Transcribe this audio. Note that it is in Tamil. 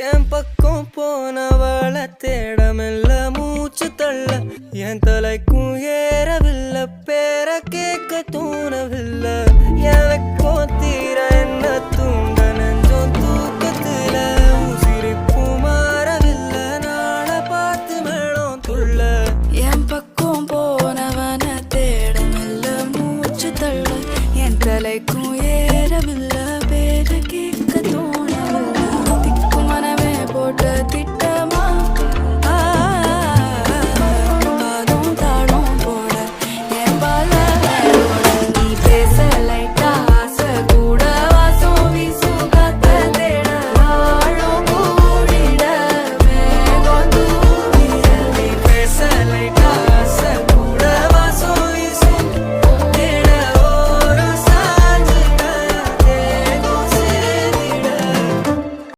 என் பக்கம் போனவள தேடமில்ல மூச்சு தள்ள என் தலைக்கும் ஏறவில்லை பேர கேட்க தோணவில்லை எனக்கு